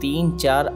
3-4